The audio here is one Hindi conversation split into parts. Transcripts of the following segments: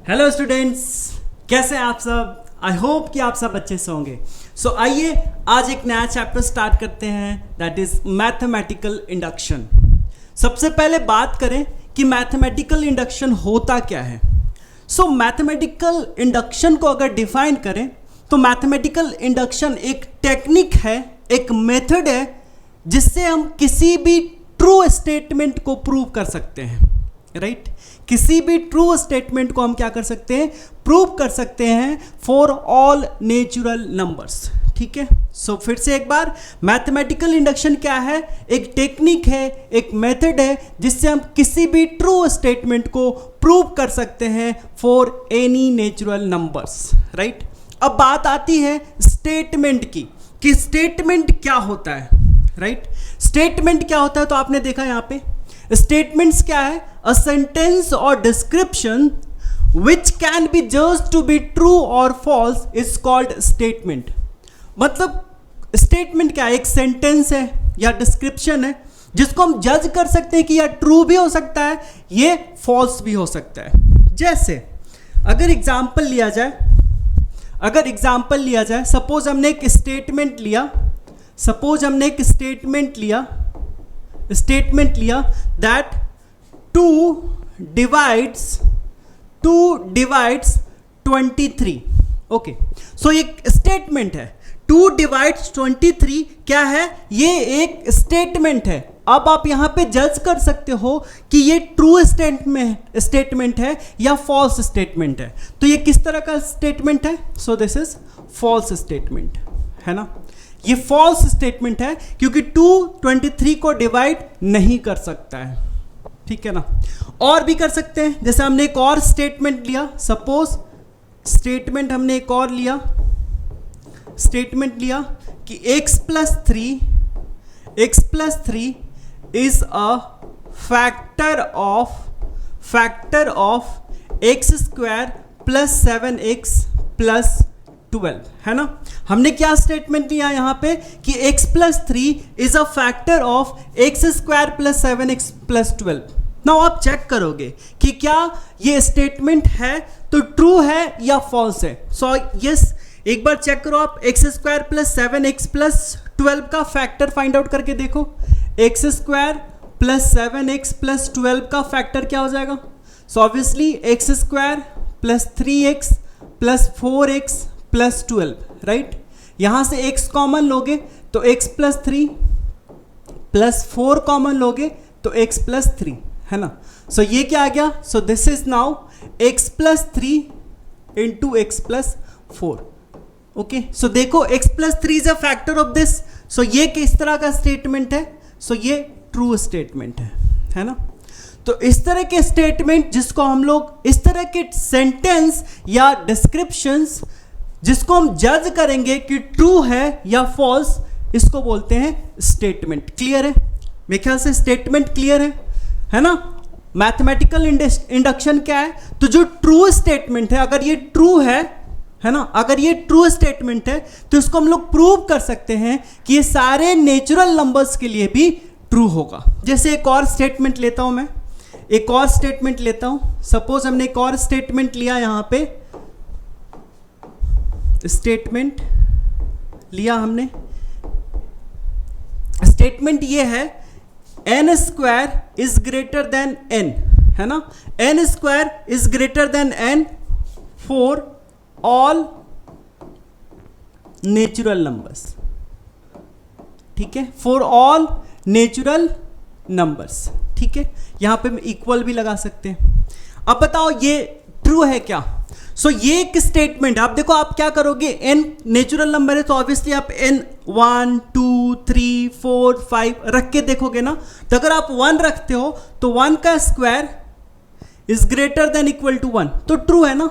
हेलो स्टूडेंट्स, कैसे हैं आप सब। आई होप कि आप सब अच्छे से होंगे। सो आइए आज एक नया चैप्टर स्टार्ट करते हैं, दैट इज मैथमेटिकल इंडक्शन। सबसे पहले बात करें कि मैथमेटिकल इंडक्शन होता क्या है। सो मैथमेटिकल इंडक्शन को अगर डिफाइन करें तो मैथमेटिकल इंडक्शन एक टेक्निक है, एक मेथड है जिससे हम किसी भी ट्रू स्टेटमेंट को प्रूव कर सकते हैं। राइट किसी भी ट्रू स्टेटमेंट को हम क्या कर सकते हैं, प्रूव कर सकते हैं फॉर ऑल नेचुरल नंबर्स। ठीक है, सो फिर से एक बार, मैथमेटिकल इंडक्शन क्या है, एक टेक्निक है, एक मेथड है जिससे हम किसी भी ट्रू स्टेटमेंट को प्रूव कर सकते हैं for any natural numbers. Right, अब बात आती है स्टेटमेंट की कि स्टेटमेंट क्या होता है। राइट, स्टेटमेंट क्या होता है, तो आपने देखा यहाँ पे स्टेटमेंट्स क्या है, अ सेंटेंस और description which can be judged to be true और फॉल्स इज कॉल्ड स्टेटमेंट। मतलब स्टेटमेंट क्या है, एक सेंटेंस है या डिस्क्रिप्शन है जिसको हम जज कर सकते हैं कि यह ट्रू भी हो सकता है, ये फॉल्स भी हो सकता है। जैसे अगर एग्जाम्पल लिया जाए, सपोज हमने एक स्टेटमेंट लिया दैट 2 divides 23। ओके, सो एक स्टेटमेंट है 2 divides 23 क्या है, ये एक स्टेटमेंट है। अब आप यहां पे जज कर सकते हो कि ये ट्रू स्टेटमेंट है या फॉल्स स्टेटमेंट है। तो ये किस तरह का स्टेटमेंट है, so this is false statement है ना। ये फॉल्स स्टेटमेंट है क्योंकि 2 23 को डिवाइड नहीं कर सकता है। ठीक है ना, और भी कर सकते हैं। जैसे हमने एक और स्टेटमेंट लिया, सपोज स्टेटमेंट हमने एक और लिया कि x plus 3 is a factor of x square plus 7x plus 12 है ना। हमने क्या स्टेटमेंट लिया यहाँ पे कि x plus 3 is a factor of x square plus 7x plus 12। Now आप चेक करोगे कि क्या ये स्टेटमेंट है तो ट्रू है या फॉल्स है। सो यस, एक बार चेक करो आप, x square plus 7x plus 12 का फैक्टर फाइंड आउट करके देखो। x square plus 7x plus 12 का फैक्टर क्या हो जाएगा। So obviously x square plus 3x plus 4x plus 12। Right, यहां से x कॉमन लोगे तो x प्लस 3 प्लस 4 कॉमन लोगे तो x प्लस 3 है ना। सो ये क्या आ गया, so this is now x plus 3 into x plus 4। Okay, so देखो x plus 3 is a factor of this. So ये किस तरह का स्टेटमेंट है, सो ये ट्रू स्टेटमेंट है ना। तो इस तरह के स्टेटमेंट जिसको हम लोग, इस तरह के सेंटेंस या डिस्क्रिप्शंस जिसको हम जज करेंगे कि ट्रू है या फॉल्स, इसको बोलते हैं स्टेटमेंट। क्लियर है, मेरे ख्याल से स्टेटमेंट क्लियर है ना। मैथमेटिकल इंडक्शन क्या है, तो जो ट्रू स्टेटमेंट है, अगर ये ट्रू है ना, अगर ये ट्रू स्टेटमेंट है तो इसको हम लोग प्रूव कर सकते हैं कि ये सारे नेचुरल नंबर्स के लिए भी ट्रू होगा। जैसे एक और स्टेटमेंट लेता हूं मैं, सपोज हमने एक और स्टेटमेंट लिया, यहां पे स्टेटमेंट लिया हमने, स्टेटमेंट ये है n square is greater then n है ना। n square is greater then n for all natural numbers. ठीक है, फॉर ऑल नेचुरल नंबर्स। ठीक है, यहां पे इक्वल भी लगा सकते हैं। अब बताओ ये ट्रू है क्या। सो ये एक स्टेटमेंट, आप देखो आप क्या करोगे, n नेचुरल नंबर है तो ऑब्वियसली आप n 1 2 3 4 5 रख के देखोगे ना। तो अगर आप 1 रखते हो तो 1 का square is greater than equal to 1, तो ट्रू है ना।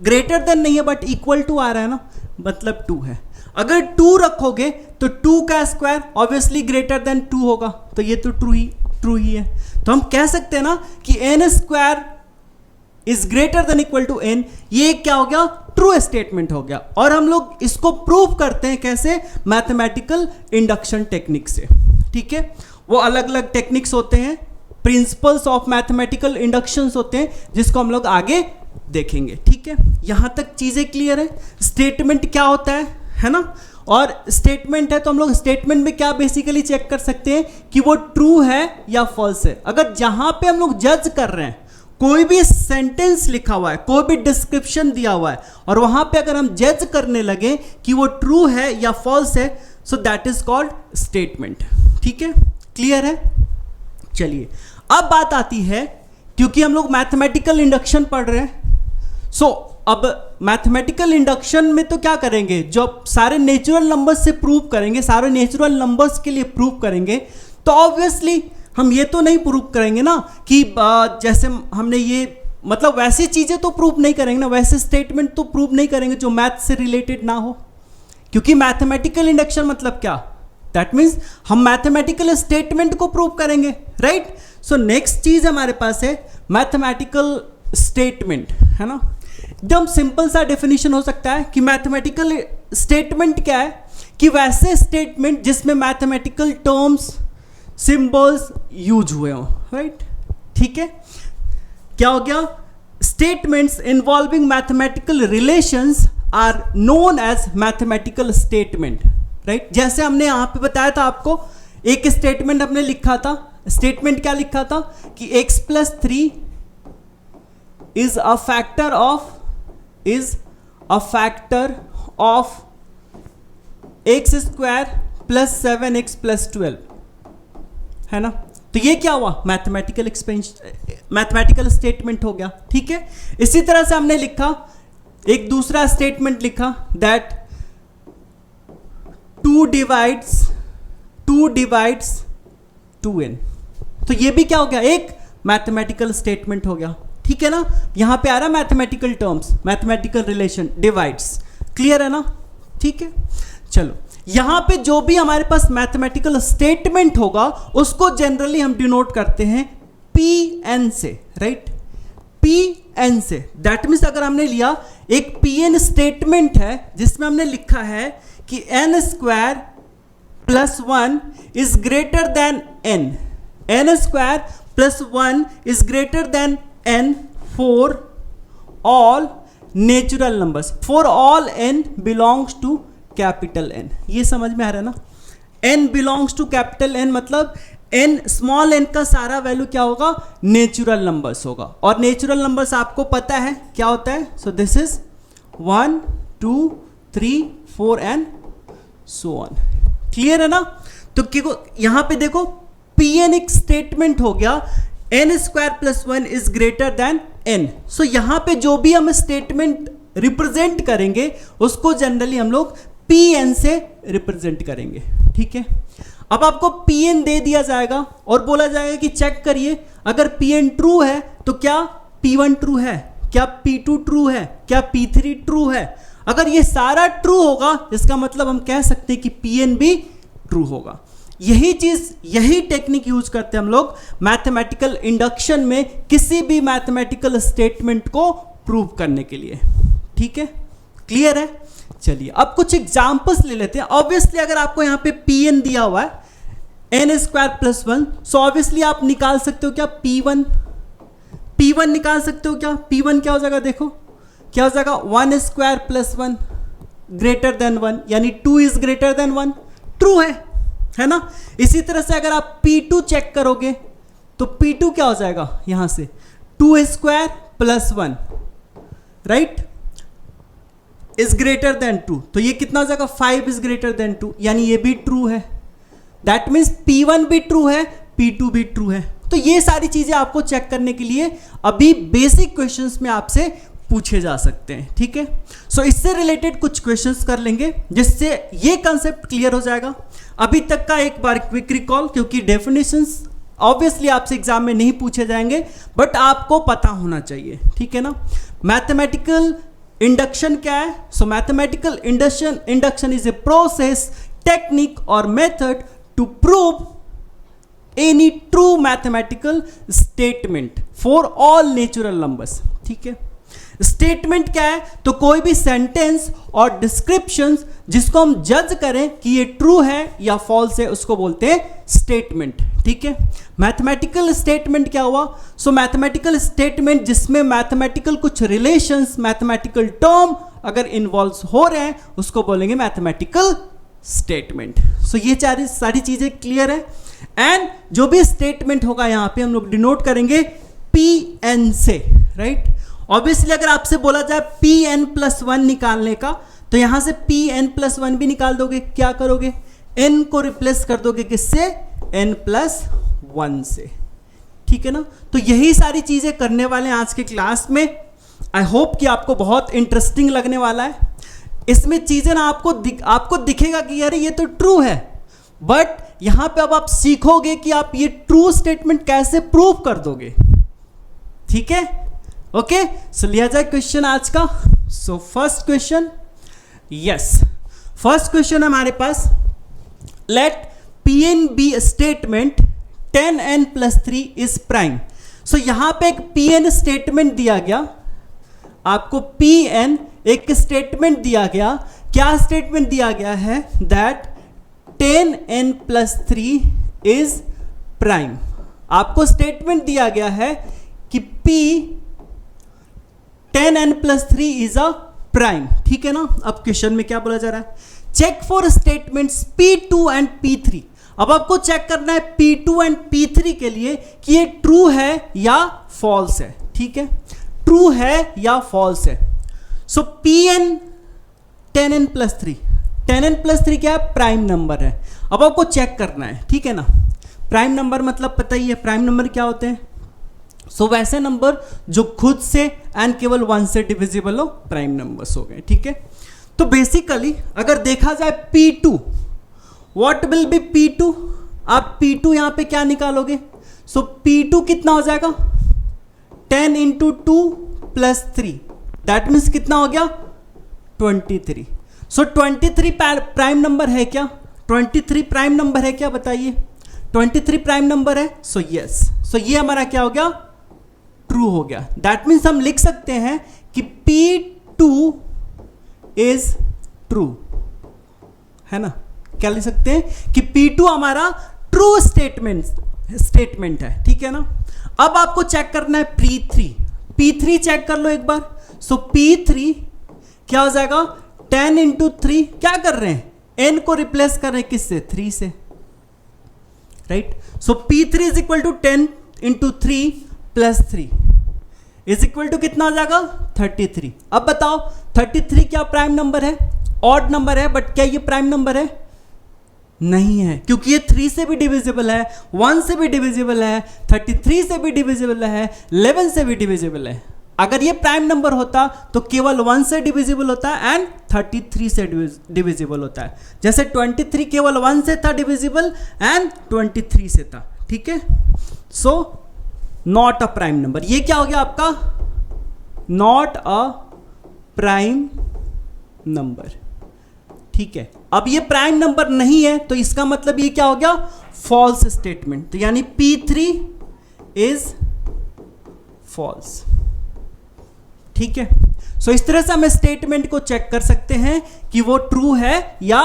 ग्रेटर देन नहीं है बट इक्वल टू आ रहा है ना, मतलब 2 है। अगर 2 रखोगे तो 2 का स्क्वायर ऑब्वियसली ग्रेटर देन 2 होगा, तो ये तो ट्रू ही है। तो हम कह सकते हैं ना कि n square is greater than equal to n, ये क्या हो गया, ट्रू स्टेटमेंट हो गया। और हम लोग इसको प्रूव करते हैं कैसे, मैथमेटिकल इंडक्शन टेक्निक से। ठीक है, वो अलग अलग टेक्निक्स होते हैं, प्रिंसिपल्स ऑफ मैथमेटिकल इंडक्शंस होते हैं जिसको हम लोग आगे देखेंगे, ठीक है। यहां तक चीजें क्लियर है। स्टेटमेंट क्या होता है ना, और स्टेटमेंट है तो हम लोग स्टेटमेंट में क्या बेसिकली चेक कर सकते हैं कि वो ट्रू है या फॉल्स है। अगर जहां पे हम लोग जज कर रहे हैं, कोई भी सेंटेंस लिखा हुआ है, कोई भी डिस्क्रिप्शन दिया हुआ है, और वहां पे अगर हम जज करने लगे कि वो ट्रू है या फॉल्स है, so that is called statement, ठीक है। क्लियर है। चलिए अब बात आती है, क्योंकि हम लोग मैथमेटिकल इंडक्शन पढ़ रहे हैं, सो अब मैथमेटिकल इंडक्शन में तो क्या करेंगे, जो सारे नेचुरल नंबर्स से प्रूव करेंगे, सारे नेचुरल नंबर्स के लिए प्रूव करेंगे, तो ऑब्वियसली हम ये तो नहीं प्रूव करेंगे ना कि जैसे हमने ये, मतलब वैसी चीजें तो प्रूव नहीं करेंगे ना, वैसे स्टेटमेंट तो प्रूव नहीं करेंगे जो मैथ से रिलेटेड ना हो, क्योंकि मैथमेटिकल इंडक्शन मतलब क्या, दैट मीन्स हम मैथमेटिकल स्टेटमेंट को प्रूव करेंगे, राइट। सो नेक्स्ट चीज हमारे पास है मैथमेटिकल स्टेटमेंट, है ना। एकदम सिंपल सा डेफिनेशन हो सकता है कि मैथमेटिकल स्टेटमेंट क्या है, कि वैसे स्टेटमेंट जिसमें मैथमेटिकल टर्म्स, सिंबल्स यूज हुए हो, राइट, ठीक है। क्या हो गया, statements involving mathematical relations are known as mathematical statement, right. जैसे हमने यहां पे बताया था आपको, एक स्टेटमेंट हमने लिखा था, स्टेटमेंट क्या लिखा था कि x+3 is a factor of x square plus 7x plus 12, है ना। तो ये क्या हुआ, मैथमेटिकल स्टेटमेंट हो गया, ठीक है। इसी तरह से हमने लिखा एक दूसरा स्टेटमेंट लिखा, दैट 2 divides 2n, तो ये भी क्या हो गया, एक मैथमेटिकल स्टेटमेंट हो गया, ठीक है ना। यहां पे आ रहा है mathematical terms, mathematical relation, divides, clear है ना, ठीक है। चलो यहां पे जो भी हमारे पास मैथमेटिकल स्टेटमेंट होगा उसको जनरली हम डिनोट करते हैं Pn से, राइट, Pn से। दैट मीन्स अगर हमने लिया एक Pn स्टेटमेंट है जिसमें हमने लिखा है कि n² + 1 is greater then n, n² + 1 is greater then n for all natural numbers, for all n belongs to capital N। ये समझ में आ रहा है ना, n belongs to capital N मतलब n, स्मॉल n का सारा वैल्यू क्या होगा, नेचुरल नंबर्स होगा, और नेचुरल नंबर्स आपको पता है क्या होता है, so this is 1 2 3 4 and so on, clear है ना। तो यहां पे देखो Pn एक स्टेटमेंट हो गया, n² + 1 is greater then n। सो यहां पे जो भी हम स्टेटमेंट रिप्रेजेंट करेंगे उसको जनरली हम लोग Pn से रिप्रेजेंट करेंगे, ठीक है। अब आपको Pn दे दिया जाएगा और बोला जाएगा कि चेक करिए, अगर Pn ट्रू है तो क्या P1 ट्रू है, क्या P2 ट्रू है, क्या P3 ट्रू है। अगर ये सारा ट्रू होगा इसका मतलब हम कह सकते हैं कि Pn भी ट्रू होगा। यही चीज, यही टेक्निक यूज करते हैं हम लोग मैथमेटिकल इंडक्शन में किसी भी मैथमेटिकल स्टेटमेंट को प्रूव करने के लिए, ठीक है, क्लियर है। चलिए अब कुछ एग्जांपल्स ले लेते हैं। ऑब्वियसली अगर आपको यहाँ पे Pn दिया हुआ है n² + 1, सो ऑब्वियसली आप निकाल सकते हो क्या P1 निकाल सकते हो क्या। P1 क्या हो जाएगा, देखो क्या हो जाएगा, 1² + 1 ग्रेटर देन 1, यानी 2 इज ग्रेटर देन 1, ट्रू है ना। इसी तरह से अगर आप P2 चेक करोगे तो P2 क्या हो जाएगा, यहां से 2² + 1, राइट, इज ग्रेटर देन 2, तो ये कितना हो जाएगा, 5 इज ग्रेटर देन 2, यानी ये भी ट्रू है। दैट मीन्स P1 भी ट्रू है, P2 भी ट्रू है। तो ये सारी चीजें आपको चेक करने के लिए अभी बेसिक क्वेश्चंस में आपसे पूछे जा सकते हैं, ठीक है। सो इससे रिलेटेड कुछ क्वेश्चंस कर लेंगे जिससे ये कंसेप्ट क्लियर हो जाएगा। अभी तक का एक बार क्विक रिकॉल, क्योंकि डेफिनेशंस ऑब्वियसली आपसे एग्जाम में नहीं पूछे जाएंगे बट आपको पता होना चाहिए, ठीक है ना। मैथमेटिकल इंडक्शन क्या है, so mathematical induction is a process, technique और method to prove any true mathematical statement for all natural numbers, ठीक है। स्टेटमेंट क्या है? तो कोई भी सेंटेंस और डिस्क्रिप्शंस जिसको हम जज करें कि ये ट्रू है या फॉल्स है, उसको बोलते हैं स्टेटमेंट। ठीक है। मैथमेटिकल स्टेटमेंट क्या हुआ? सो मैथमेटिकल स्टेटमेंट जिसमें मैथमेटिकल कुछ रिलेशंस, मैथमेटिकल टर्म अगर इन्वॉल्व हो रहे हैं, उसको बोलेंगे मैथमेटिकल स्टेटमेंट। सो ये सारी चीजें क्लियर है। एंड जो भी स्टेटमेंट होगा यहां पे हम लोग डिनोट करेंगे Pn से, राइट। ऑब्वियसली अगर आपसे बोला जाए Pn+1 निकालने का, तो यहां से Pn+1 भी निकाल दोगे। क्या करोगे? n को रिप्लेस कर दोगे किससे? n+1 से। ठीक है ना। तो यही सारी चीजें करने वाले हैं आज के क्लास में। आई होप कि आपको बहुत इंटरेस्टिंग लगने वाला है। इसमें चीजें ना आपको दिखेगा कि यार ये तो ट्रू है, बट यहां पे अब आप सीखोगे कि आप ये ट्रू स्टेटमेंट कैसे प्रूव कर दोगे। ठीक है। ओके, सो लिया जाए क्वेश्चन आज का। So first question, yes, first question हमारे पास, let Pn be statement 10n+3 is prime. So यहां पे एक Pn स्टेटमेंट दिया गया, आपको Pn एक स्टेटमेंट दिया गया। क्या स्टेटमेंट दिया गया है? That 10n+3 is prime. आपको स्टेटमेंट दिया गया है कि P 10n+3 is a prime. ठीक है ना। अब क्वेश्चन में क्या बोला जा रहा है? Check for statements P2 and P3। अब आपको चेक करना है P2 एंड P3 के लिए कि ये ट्रू है या फॉल्स है। ठीक है, ट्रू है या फॉल्स है। सो Pn 10n+3, 10n+3 क्या है? प्राइम नंबर है। अब आपको चेक करना है। ठीक है ना। प्राइम नंबर मतलब पता ही है, प्राइम नंबर क्या होते हैं? सो वैसे नंबर जो खुद से एंड केवल 1 से डिविजिबल हो, प्राइम नंबर्स हो गए। ठीक है। तो बेसिकली अगर देखा जाए P2, what will B P2? आप P2 यहां पे क्या निकालोगे? सो P2 कितना हो जाएगा? 10 × 2 + 3, दैट मीन्स कितना हो गया? 23। सो 23 प्राइम नंबर है क्या? 23 प्राइम नंबर है क्या? बताइए। 23 प्राइम नंबर है। सो यस, सो ये हमारा क्या हो गया? ट्रू हो गया। दैट मीन्स हम लिख सकते हैं कि P2 इज ट्रू, है ना। क्या लिख सकते हैं कि P2 हमारा ट्रू स्टेटमेंट है। ठीक है ना। अब आपको चेक करना है P3 चेक कर लो एक बार। सो P3 क्या हो जाएगा? 10 × 3, क्या कर रहे हैं? n को रिप्लेस कर रहे हैं किससे? 3 से, right. So P3 is equal to 10 × 3 + 3 is equal to कितना हो जाएगा? 33। अब बताओ 33 क्या प्राइम नंबर है? ऑड नंबर है, बट क्या ये प्राइम नंबर है? नहीं है, क्योंकि ये 3 से भी डिविजिबल है, 1 से भी डिविजिबल है, 33 से भी डिविजिबल है, 11 से भी डिविजिबल है। अगर ये प्राइम नंबर होता तो केवल 1 से डिविजिबल होता है एंड 33 से डिविजिबल होता है। जैसे 23 केवल 1 से था डिविजिबल एंड 23 से था। ठीक है। So not a prime number. ये क्या हो गया आपका? Not a prime number. ठीक है। अब ये प्राइम नंबर नहीं है, तो इसका मतलब ये क्या हो गया? False statement. तो यानी P3 इज फॉल्स। ठीक है। सो इस तरह से हम स्टेटमेंट को चेक कर सकते हैं कि वो ट्रू है या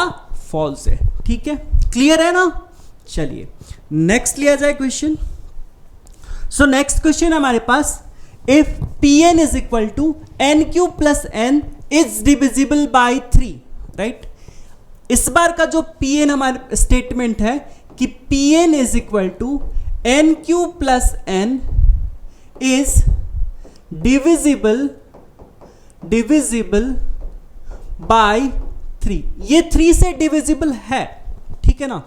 फॉल्स है। ठीक है, क्लियर है ना। चलिए नेक्स्ट लिया जाए क्वेश्चन। सो नेक्स्ट क्वेश्चन हमारे पास, if Pn is equal to NQ + n is divisible by 3, right. इस बार का जो Pn हमारे स्टेटमेंट है कि Pn is equal to NQ + n is divisible by 3। ये 3 से डिविजिबल है। ठीक है ना।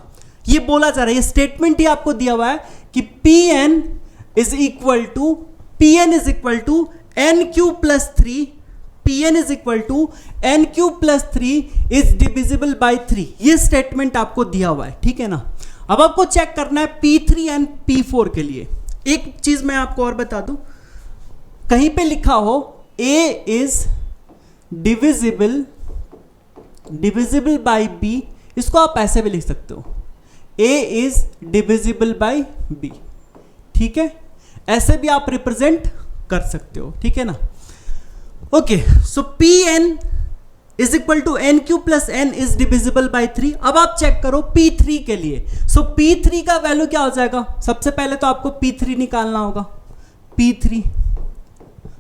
ये बोला जा रहा है, ये स्टेटमेंट ही आपको दिया हुआ है कि Pn is equal to NQ + 3, Pn is equal to NQ + 3 is divisible by 3। ये स्टेटमेंट आपको दिया हुआ है। ठीक है ना। अब आपको चेक करना है P3 एंड P4 के लिए। एक चीज मैं आपको और बता दूं, कहीं पे लिखा हो A is divisible bye B, इसको आप ऐसे भी लिख सकते हो, A is divisible bye B। ठीक है, ऐसे भी आप रिप्रेजेंट कर सकते हो। ठीक है ना। Okay, so P N is equal to N Q plus N is divisible by 3। अब आप चेक करो P3 के लिए। सो P3 का वैल्यू क्या हो जाएगा? सबसे पहले तो आपको P3 निकालना होगा। P3,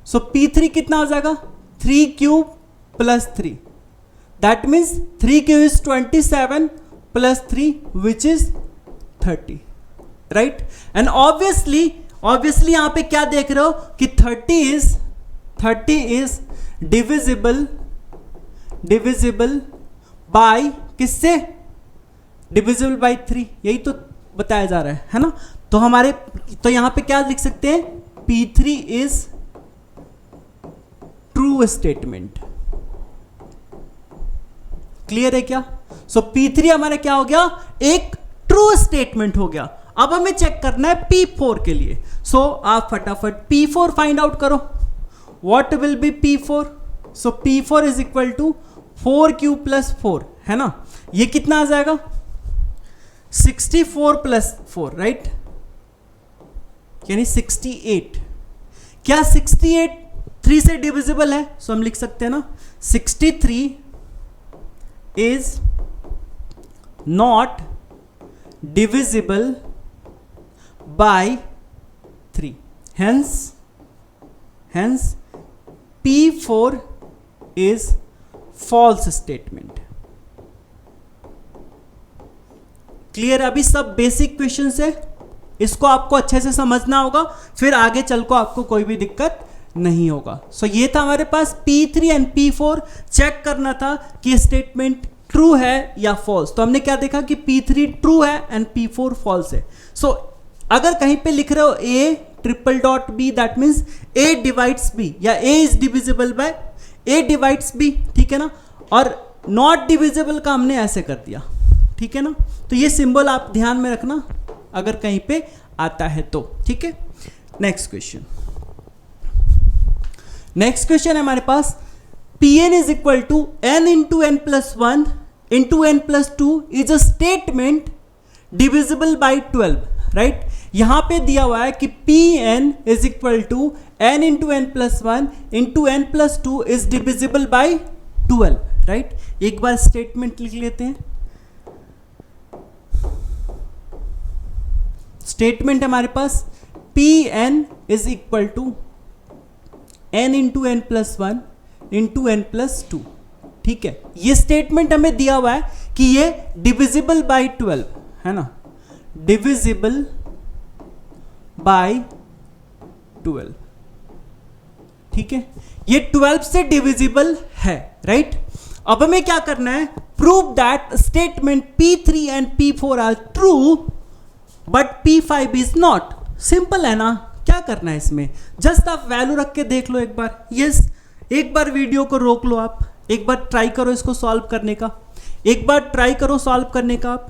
सो P3 कितना हो जाएगा? 3 cube plus 3, that means 3 cube is 27 plus 3 which is 30, right. And obviously यहां पे क्या देख रहे हो कि 30 इज डिविजिबल बाय किससे? डिविजिबल बाय 3, यही तो बताया जा रहा है ना। तो यहां पे क्या लिख सकते हैं? P3 is true statement. Clear है क्या? सो P3 हमारा क्या हो गया? एक ट्रू स्टेटमेंट हो गया। अब हमें चेक करना है P4 के लिए। सो आप फटाफट P4 फाइंड आउट करो। What will be P4? So P4 is equal to 4 cube plus 4, है ना। ये कितना आ जाएगा? 64 प्लस 4, राइट, यानी 68। क्या 68 3 से डिविजिबल है? सो हम लिख सकते हैं ना 63 is not divisible by 3, hence P4 is false statement. Clear? अभी सब बेसिक क्वेश्चन है, इसको आपको अच्छे से समझना होगा, फिर आगे चल को आपको कोई भी दिक्कत नहीं होगा। सो ये था हमारे पास P3 एंड P4। चेक करना था कि स्टेटमेंट ट्रू है या फॉल्स। तो हमने क्या देखा कि P3 ट्रू है एंड P4 फॉल्स है। सो अगर कहीं पे लिख रहे हो A triple dot B, that means A divides B या A is divisible bye A divides B, ठीक है ना। और नॉट डिविजिबल का हमने ऐसे कर दिया, ठीक है ना। तो ये सिंबल आप ध्यान में रखना अगर कहीं पे आता है तो, ठीक है। नेक्स्ट क्वेश्चन है हमारे पास Pn is equal to n into n plus 1 into n plus 2 is a statement divisible by 12, right. यहां पे दिया हुआ है कि Pn is equal to n into n plus 1 into n plus 2 is divisible by 12, right. एक बार स्टेटमेंट लिख लेते हैं। स्टेटमेंट हमारे पास Pn is equal to n into n plus 1 into n plus 2, ठीक है। ये स्टेटमेंट हमें दिया हुआ है कि ये डिविजिबल बाय 12 है ना, डिविजिबल बाय 12, ठीक है। ये 12 से डिविजिबल है, राइट। अब हमें क्या करना है? Prove that statement P3 and P4 are true but P5 is not. Simple है ना, क्या करना है इसमें? जस्ट आप वैल्यू रख के देख लो एक बार। यस, एक बार वीडियो को रोक लो, आप एक बार ट्राई करो इसको सॉल्व करने का, एक बार ट्राई करो सॉल्व करने का आप।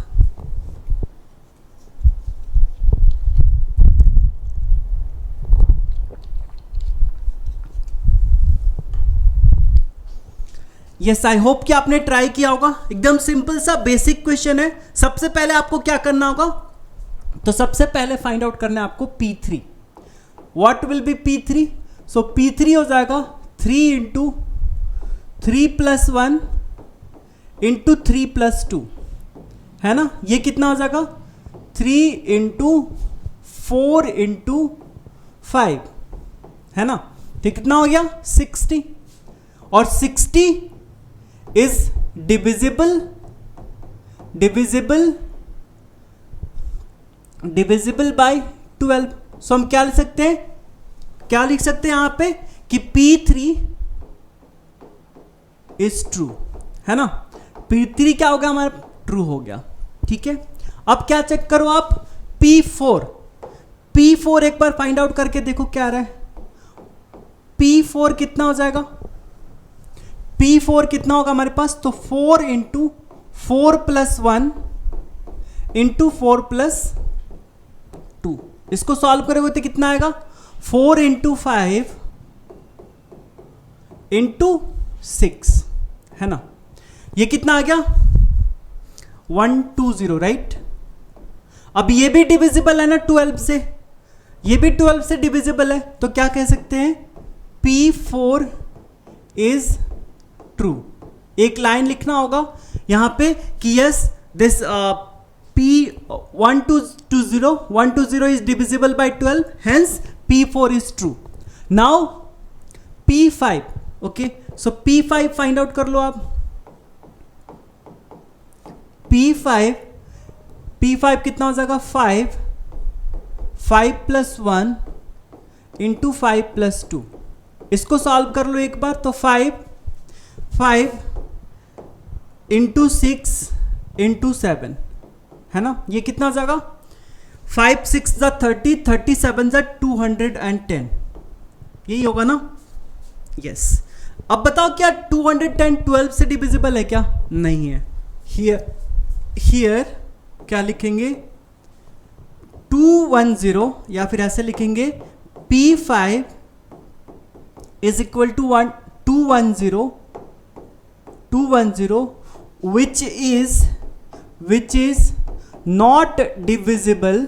यस, आई होप कि आपने ट्राई किया होगा। एकदम सिंपल सा बेसिक क्वेश्चन है। सबसे पहले आपको क्या करना होगा? तो सबसे पहले फाइंड आउट करना है आपको P3। What will B P3? So P3 हो जाएगा 3 इंटू 3 प्लस 1 इंटू 3 प्लस 2, है ना। ये कितना हो जाएगा? 3 इंटू 4 इंटू 5, है ना। तो कितना हो गया? 60। और 60 इज डिविजिबल बाय 12। सो हम क्या लिख सकते हैं? यहां पे कि P3 इज ट्रू, है ना। P3 क्या हो गया हमारा? ट्रू हो गया, ठीक है। अब क्या चेक करो आप? P4 एक बार फाइंड आउट करके देखो क्या आ रहा है। P4 कितना हो जाएगा? P4 कितना होगा हमारे पास? तो 4 इंटू 4 प्लस 1 इंटू 4 प्लस 2। इसको सॉल्व करोगे तो कितना आएगा? 4 इंटू 5 इंटू 6, है ना। ये कितना आ गया? 120, राइट। अब ये भी डिविजिबल है ना 12 से, ये भी 12 से डिविजिबल है। तो क्या कह सकते हैं? P4 is true. एक लाइन लिखना होगा यहां पे कि yes this P120 is divisible by 12, hence P4 is true. Now P5, okay, so P5 find out कर लो आप। P5 कितना हो जाएगा? 5 प्लस 1 इंटू 5 प्लस 2। इसको सॉल्व कर लो एक बार, तो 5 इंटू 6 इंटू 7 है ना, ये कितना हो जाएगा? 5 6 जा 30, 37 जा 210, यही होगा ना? यस। अब बताओ क्या 210 12 से डिविजिबल है क्या? नहीं है। हियर क्या लिखेंगे? 210 या फिर ऐसे लिखेंगे P5 is equal to 210 which is not divisible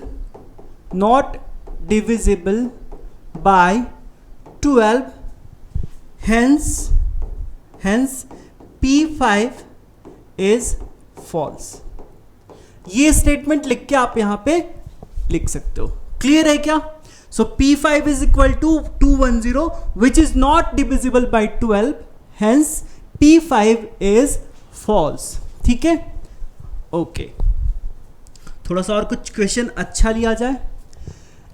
by 12, hence P5 is false। ये स्टेटमेंट लिख के आप यहां पे लिख सकते हो। क्लियर है क्या? सो P5 is equal to 210 which is not divisible by 12, hence P5 is false। ठीक है, ओके। थोड़ा सा और कुछ क्वेश्चन अच्छा लिया जाए।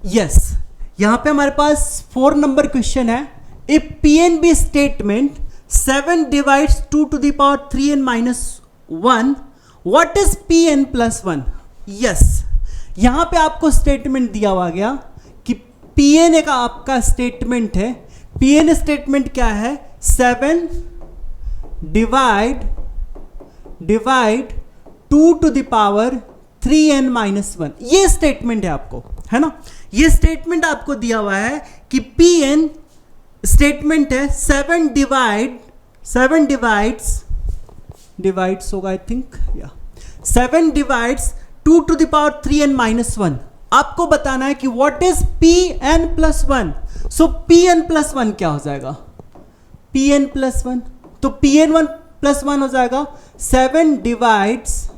यस, यहां पे हमारे पास 4 नंबर क्वेश्चन है। If Pn be statement 7 divides 2 to the power 3n minus 1, what is Pn plus 1? Yes, यहां पे आपको स्टेटमेंट दिया हुआ गया कि Pn का आपका स्टेटमेंट है। Pn स्टेटमेंट क्या है? 7 divide 2 to the power 3n minus 1, ये स्टेटमेंट है आपको, है ना? ये स्टेटमेंट आपको दिया हुआ है कि Pn स्टेटमेंट है 7 डिवाइड्स होगा आई थिंक, या 7 divides 2 to the power 3n minus 1। आपको बताना है कि what is Pn plus 1। So Pn plus 1 क्या हो जाएगा? Pn plus 1, तो Pn1 plus 1 हो जाएगा 7 डिवाइड्स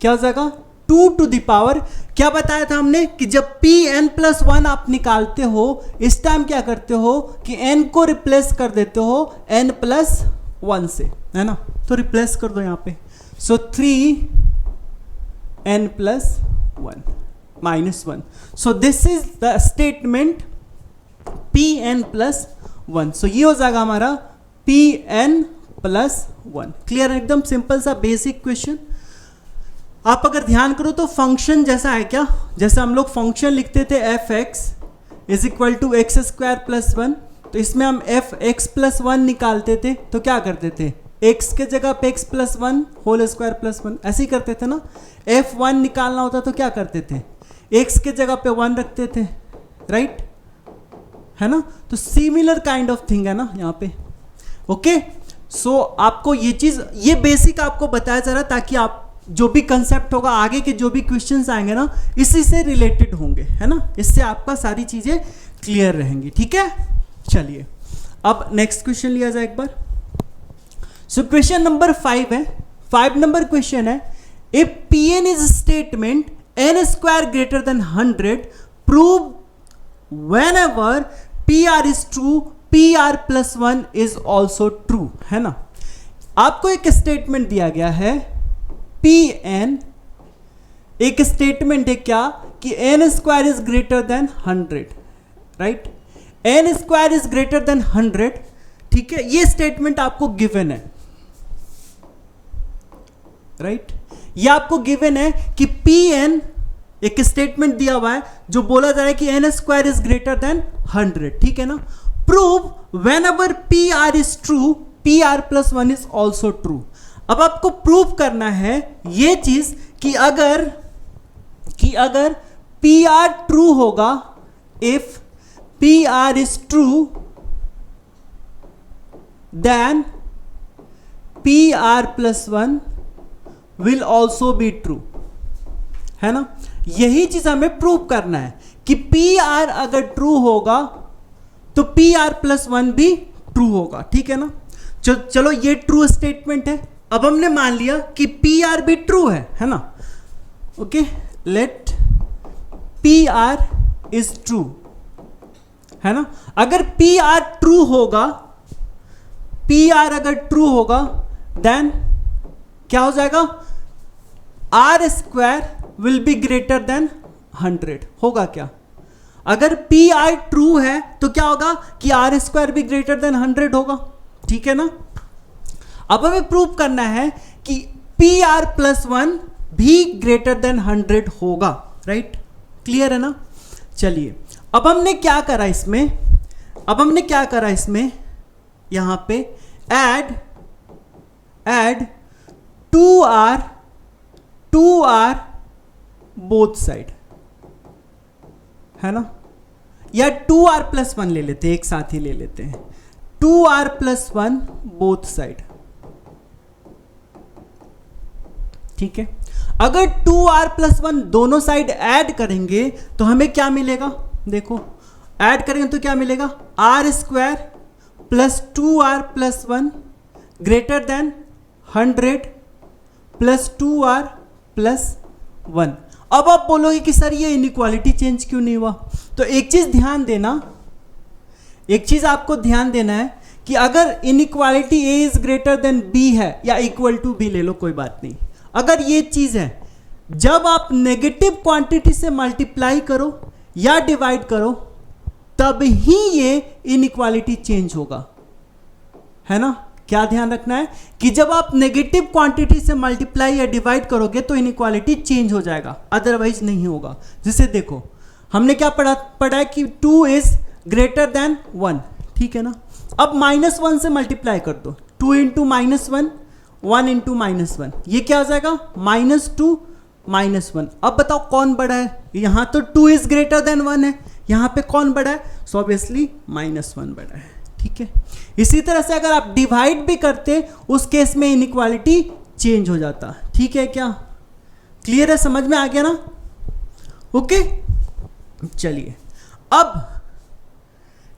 क्या हो जाएगा? 2 to the power, क्या बताया था हमने कि जब Pn plus 1 आप निकालते हो, इस टाइम क्या करते हो कि n को रिप्लेस कर देते हो n plus 1 से, है ना? तो रिप्लेस कर दो यहां पे। सो 3n plus 1 minus 1, so this is the statement Pn plus 1। सो ये हो जाएगा हमारा Pn plus 1। क्लियर? एकदम सिंपल सा बेसिक क्वेश्चन। आप अगर ध्यान करो तो फंक्शन जैसा है क्या? जैसे हम लोग फंक्शन लिखते थे f(x) is equal to x square plus 1, तो इसमें हम f(x) प्लस 1 निकालते थे तो क्या करते थे? x के जगह पे x plus 1 whole square plus 1, ऐसे ही करते थे ना? f1 निकालना होता तो क्या करते थे? x के जगह पे 1 रखते थे, राइट? है ना? तो सिमिलर काइंड ऑफ थिंग है ना यहाँ पे। ओके, सो आपको ये चीज, ये बेसिक आपको बताया जा रहा है ताकि आप जो भी कंसेप्ट होगा, आगे के जो भी क्वेश्चंस आएंगे ना, इसी से रिलेटेड होंगे, है ना? इससे आपका सारी चीजें क्लियर रहेंगी। ठीक है, चलिए अब नेक्स्ट क्वेश्चन लिया जाए एक बार। सो क्वेश्चन नंबर 5 है, 5 नंबर क्वेश्चन है, if Pn is statement n square greater than 100, prove whenever PR is true PR plus 1 is also true, है ना? आपको एक स्टेटमेंट दिया गया है Pn, एक स्टेटमेंट है क्या कि n square is greater than 100, right? n square is greater than 100, ठीक है? ये स्टेटमेंट आपको गिवन है, राइट? ये आपको गिवन है कि Pn, एक स्टेटमेंट दिया हुआ है जो बोला जा रहा है कि n square is greater than 100, ठीक है ना? Prove whenever PR is true PR plus 1 is also true. अब आपको प्रूव करना है ये चीज कि अगर PR ट्रू होगा, if PR is true then PR plus 1 will also be true, है ना? यही चीज हमें प्रूव करना है कि PR अगर ट्रू होगा तो PR प्लस 1 भी ट्रू होगा, ठीक है ना। चलो ये ट्रू स्टेटमेंट है। अब हमने मान लिया कि पी आर भी ट्रू है ना। Okay, let P R is true, है ना। अगर पी आर ट्रू होगा, पी आर अगर ट्रू होगा देन क्या हो जाएगा, r square will be greater than 100 होगा क्या। अगर पी आर ट्रू है तो क्या होगा कि आर स्क्वायर भी ग्रेटर देन 100 होगा, ठीक है ना। अब हमें प्रूव करना है कि पी आर प्लस 1 भी ग्रेटर देन 100 होगा, राइट। क्लियर है ना। चलिए अब हमने क्या करा इसमें, यहां पे ऐड 2r बोथ साइड, है ना, या 2r प्लस 1 ले लेते हैं, एक साथ ही ले लेते हैं, 2r प्लस 1 बोथ साइड, ठीक है। अगर 2r प्लस 1 दोनों साइड ऐड करेंगे तो हमें क्या मिलेगा, देखो ऐड करेंगे तो क्या मिलेगा, r square plus 2r plus 1 greater than 100 plus 2r plus 1। अब आप बोलोगे कि सर ये इनइक्वालिटी चेंज क्यों नहीं हुआ, तो एक चीज आपको ध्यान देना है कि अगर inequality a is greater then b है या इक्वल टू b ले लो, कोई बात नहीं, अगर ये चीज है, जब आप नेगेटिव क्वांटिटी से मल्टीप्लाई करो या डिवाइड करो तब ही ये इनइक्वालिटी चेंज होगा, है ना। क्या ध्यान रखना है कि जब आप नेगेटिव क्वांटिटी से मल्टीप्लाई या डिवाइड करोगे तो इनइक्वालिटी चेंज हो जाएगा, अदरवाइज नहीं होगा। जैसे देखो हमने क्या पढ़ा है कि 2 इज ग्रेटर देन 1, ठीक है ना। अब -1 से मल्टीप्लाई कर दो, 2 इंटू -1, 1 इंटू -1, ये क्या हो जाएगा, -2 -1। अब बताओ कौन बड़ा है, यहां तो 2 इज ग्रेटर देन 1 है, यहां पे कौन बड़ा है, सो ऑब्वियसली -1 बड़ा है, ठीक है। इसी तरह से अगर आप डिवाइड भी करते उस केस में इनइक्वालिटी चेंज हो जाता, ठीक है क्या, क्लियर है, समझ में आ गया ना। ओके चलिए अब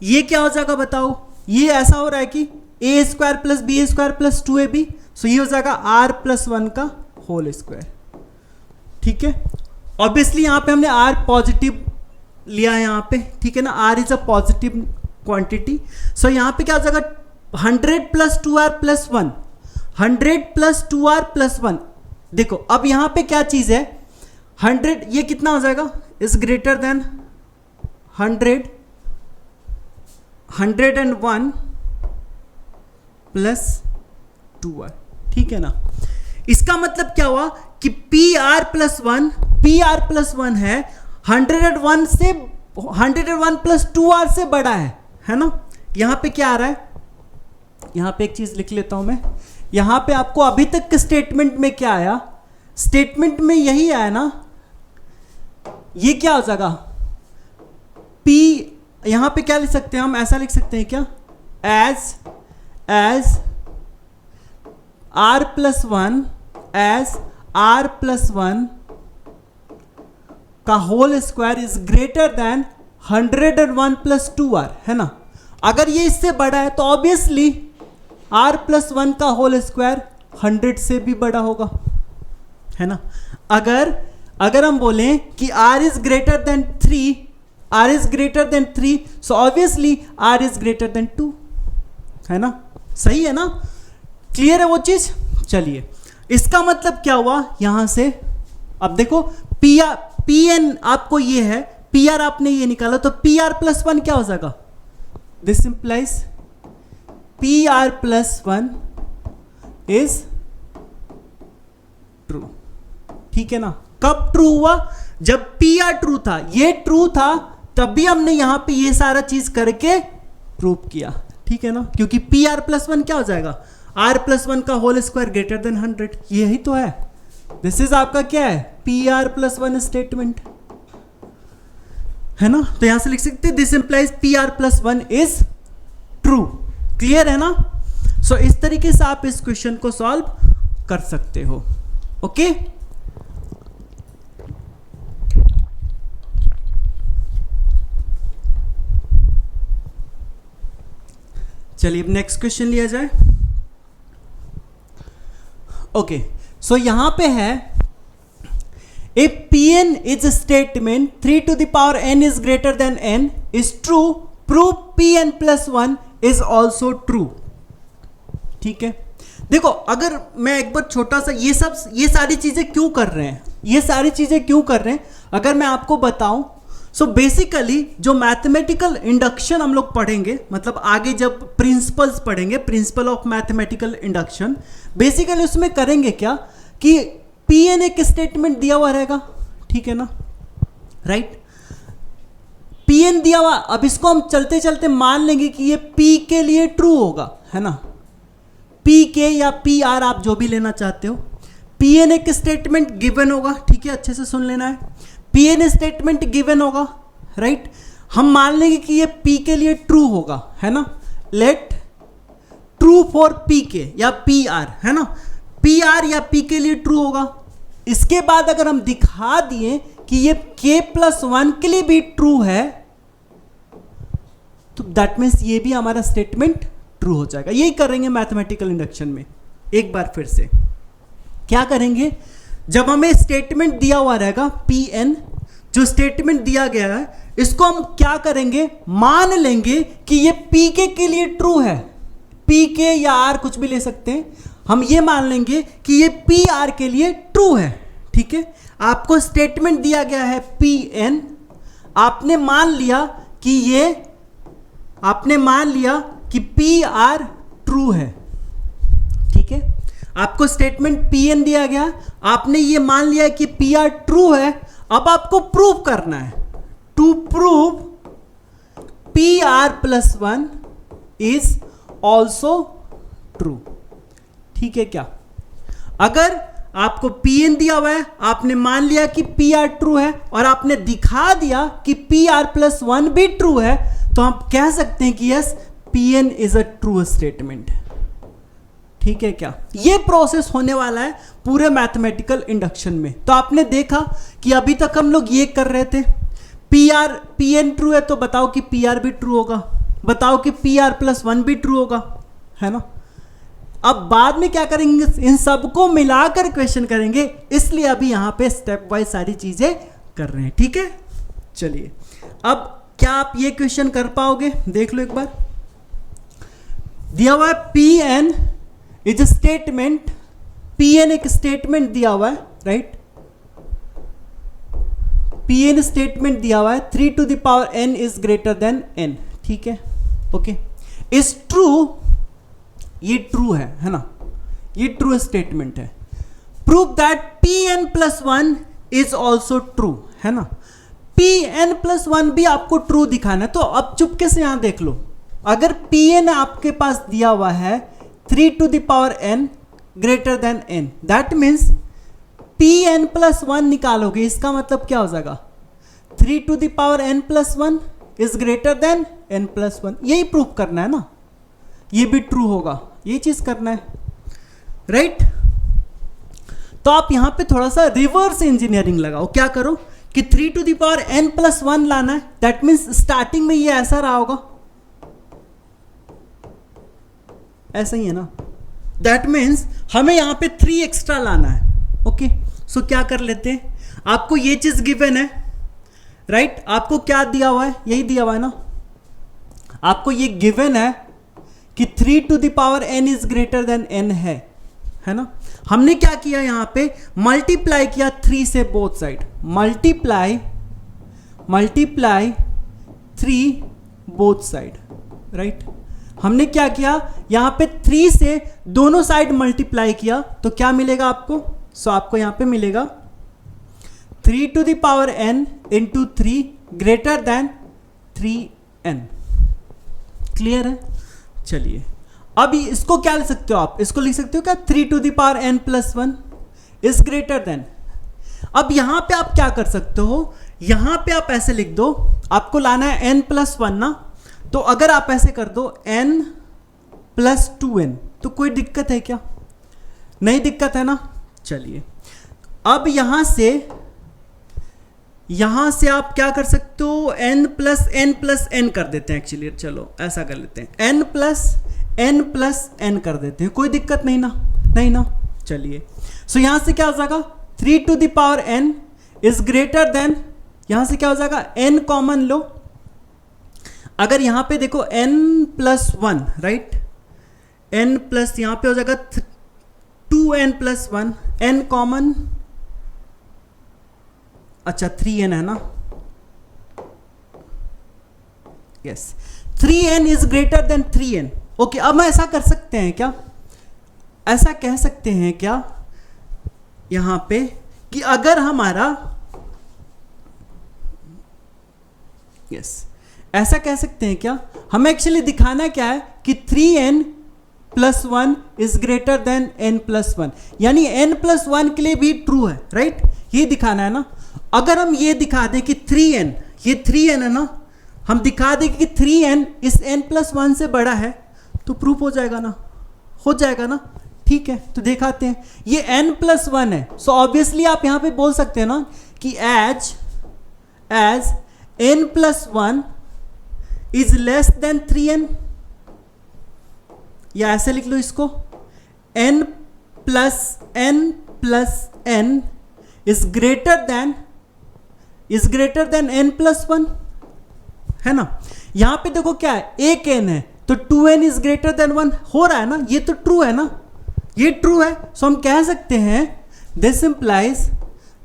ये क्या हो जाएगा बताओ, ये ऐसा हो रहा है कि a square plus b square plus 2ab, so ये हो जाएगा r प्लस 1 का होल स्क्वायर, ठीक है। ऑब्वियसली यहां पे हमने r पॉजिटिव लिया है यहां पे, ठीक है ना, r is a positive quantity, so यहां पे क्या हो जाएगा 100 plus 2r plus 1, 100 plus 2r plus 1। देखो अब यहां पे क्या चीज है, 100 ये कितना हो जाएगा, is greater than 100, 101 plus 2r, ठीक है ना। इसका मतलब क्या हुआ कि PR प्लस 1 है 101 प्लस 2r से बड़ा है ना। यहां पे क्या आ रहा है, यहां पे एक चीज लिख लेता हूं मैं, यहां पे आपको अभी तक के स्टेटमेंट में क्या आया, स्टेटमेंट में यही आया ना, ये क्या हो जाएगा P, यहां पे क्या लिख सकते हैं हम, ऐसा लिख सकते हैं क्या, as r plus 1 as r plus 1 का whole square is greater than 101 plus 2r, है ना। अगर ये इससे बड़ा है तो ऑब्वियसली r प्लस 1 का होल स्क्वायर 100 से भी बड़ा होगा, है ना। अगर हम बोलें कि r is greater then 3, so obviously r is greater then 2, है ना, सही है ना, क्लियर है वो चीज। चलिए इसका मतलब क्या हुआ यहां से, अब देखो Pn आपको ये है, PR आपने ये निकाला, तो PR प्लस 1 क्या हो जाएगा, this implies PR plus 1 is true, ठीक है ना। कब ट्रू हुआ, जब PR ट्रू था, ये ट्रू था, तभी हमने यहां पे ये सारा चीज करके प्रूव किया, ठीक है ना, क्योंकि PR प्लस 1 क्या हो जाएगा, R प्लस 1 का होल स्क्वायर ग्रेटर देन 100, यही तो है, दिस इज आपका क्या है, PR प्लस 1 स्टेटमेंट, है ना। तो यहां से लिख सकते हैं this implies PR plus 1 is true, clear है ना। सो इस तरीके से आप इस क्वेश्चन को सॉल्व कर सकते हो, ओके। चलिए अब नेक्स्ट क्वेश्चन लिया जाए। ओके, सो यहां पे है if Pn is a statement 3 to the power n is greater than n is true, prove Pn plus 1 is also true। ठीक है, देखो अगर मैं एक बार छोटा सा ये सारी चीजें क्यों कर रहे हैं, ये सारी चीजें क्यों कर रहे हैं अगर मैं आपको बताऊं, सो बेसिकली जो मैथमेटिकल इंडक्शन हम लोग पढ़ेंगे, मतलब आगे जब प्रिंसिपल्स पढ़ेंगे, principle of mathematical induction, basically उसमें करेंगे क्या कि Pn एक स्टेटमेंट दिया हुआ रहेगा, ठीक है ना, राइट। Pn दिया हुआ, अब इसको हम चलते चलते मान लेंगे कि ये P के लिए ट्रू होगा, है ना, P के या PR आप जो भी लेना चाहते हो। Pn एक स्टेटमेंट गिवन होगा, ठीक है, अच्छे से सुन लेना है, Pn स्टेटमेंट गिवन होगा, राइट। हम मान लेंगे कि ये P के लिए ट्रू होगा, है ना, लेट ट्रू फॉर P के या PR, है ना, PR या P के लिए ट्रू होगा। इसके बाद अगर हम दिखा दिए कि ये K+1 के लिए भी ट्रू है, तो दैट मीन्स ये भी हमारा स्टेटमेंट ट्रू हो जाएगा। यही करेंगे मैथमेटिकल इंडक्शन में। एक बार फिर से क्या करेंगे, जब हमें स्टेटमेंट दिया हुआ रहेगा Pn, जो स्टेटमेंट दिया गया है, इसको हम क्या करेंगे, मान लेंगे कि ये Pk के लिए ट्रू है, Pk या R कुछ भी ले सकते हैं, हम ये मान लेंगे कि ये PR के लिए ट्रू है, ठीक है। आपको स्टेटमेंट दिया गया है Pn, आपने मान लिया कि PR ट्रू है, ठीक है। आपको स्टेटमेंट Pn दिया गया, आपने ये मान लिया कि PR ट्रू है। अब आपको प्रूव करना है, to prove PR+1 is also true, ठीक है क्या। अगर आपको Pn दिया हुआ है, आपने मान लिया कि PR ट्रू है और आपने दिखा दिया कि PR+1 भी ट्रू है, तो आप कह सकते हैं कि yes Pn is a true statement, ठीक है क्या। ये प्रोसेस होने वाला है पूरे मैथमेटिकल इंडक्शन में। तो आपने देखा कि अभी तक हम लोग ये कर रहे थे, Pn ट्रू है तो बताओ कि PR भी ट्रू होगा, बताओ कि PR+1 भी ट्रू होगा, है ना। अब बाद में क्या करेंगे, इन सबको मिलाकर क्वेश्चन करेंगे, इसलिए अभी यहां पे स्टेप वाइज सारी चीजें कर रहे हैं, ठीक है। चलिए अब क्या आप ये क्वेश्चन कर पाओगे, देख लो एक बार। दिया हुआ है Pn इज स्टेटमेंट, Pn एक स्टेटमेंट दिया हुआ है, राइट। Pn स्टेटमेंट दिया हुआ है 3 to the power n is greater then n, ठीक है, ओके। इज ट्रू, ये ट्रू है ना, ये ट्रू स्टेटमेंट है। Prove that Pn+1 is also true, है ना। Pn+1 भी आपको ट्रू दिखाना है, तो अब चुपके से यहां देख लो, अगर Pn आपके पास दिया हुआ है 3 to the power n greater than n, that means Pn+1 निकालोगे, इसका मतलब क्या हो जाएगा, 3 to the power n+1 is greater then n+1, यही प्रूव करना है ना, ये भी ट्रू होगा, ये चीज करना है, राइट। तो आप यहां पे थोड़ा सा रिवर्स इंजीनियरिंग लगाओ, क्या करो कि 3 to the power n+1 लाना है, दैट मीन्स स्टार्टिंग में ये ऐसा रहा होगा, ऐसा ही है ना, दैट मीन्स हमें यहां पे 3 एक्स्ट्रा लाना है, ओके। सो क्या कर लेते हैं, आपको ये चीज गिवन है, राइट, आपको क्या दिया हुआ है, यही दिया हुआ है ना, आपको ये गिवन है कि 3 to the power n is greater then n है ना। हमने क्या किया, यहां पे मल्टीप्लाई किया 3 से both side, multiply 3 both side, right. हमने क्या किया, यहां पे 3 से दोनों साइड मल्टीप्लाई किया, तो क्या मिलेगा आपको, सो आपको यहां पे मिलेगा 3 to the power n into 3 greater than 3n, clear है। चलिए अब इसको क्या लिख सकते हो आप, इसको लिख सकते हो क्या, 3 to the power n+1 is greater then. अब यहां पे आप क्या कर सकते हो, यहां पे आप ऐसे लिख दो, आपको लाना है n+1 ना, तो अगर आप ऐसे कर दो n+2n, तो कोई दिक्कत है क्या, नहीं दिक्कत है ना। चलिए अब यहां से यहां से आप क्या कर सकते हो, n+n+n कर देते हैं एक्चुअली, चलो ऐसा कर लेते हैं, n+n+n कर देते हैं, कोई दिक्कत नहीं ना, नहीं ना, चलिए। सो यहां से क्या हो जाएगा, 3 to the power n is greater then, यहां से क्या हो जाएगा, n कॉमन लो, अगर यहां पे देखो n+1 राइट, n प्लस यहां पे हो जाएगा 2n+1, n कॉमन, अच्छा 3n है ना, yes 3n is greater then 3n। Okay, अब हम ऐसा कर सकते हैं क्या, ऐसा कह सकते हैं क्या यहां पे कि अगर हमारा, यस ऐसा कह सकते हैं क्या, हमें एक्चुअली दिखाना क्या है कि 3n+1 is greater then n+1, यानी n+1 के लिए भी ट्रू है, राइट, ये दिखाना है ना। अगर हम ये दिखा दें कि 3n, ये 3n है ना, हम दिखा दें कि 3n इस n+1 से बड़ा है, तो प्रूफ हो जाएगा ना, हो जाएगा ना, ठीक है। तो दिखाते हैं, ये n+1 है, सो ऑब्वियसली आप यहां पे बोल सकते हैं ना कि as n+1 is less than 3n, या ऐसे लिख लो इसको, n+n+n is greater then n+1, है ना। यहां पे देखो क्या है, एक n है तो 2n इज ग्रेटर देन 1 हो रहा है ना, ये तो ट्रू है ना, ये ट्रू है। सो हम कह सकते हैं this implies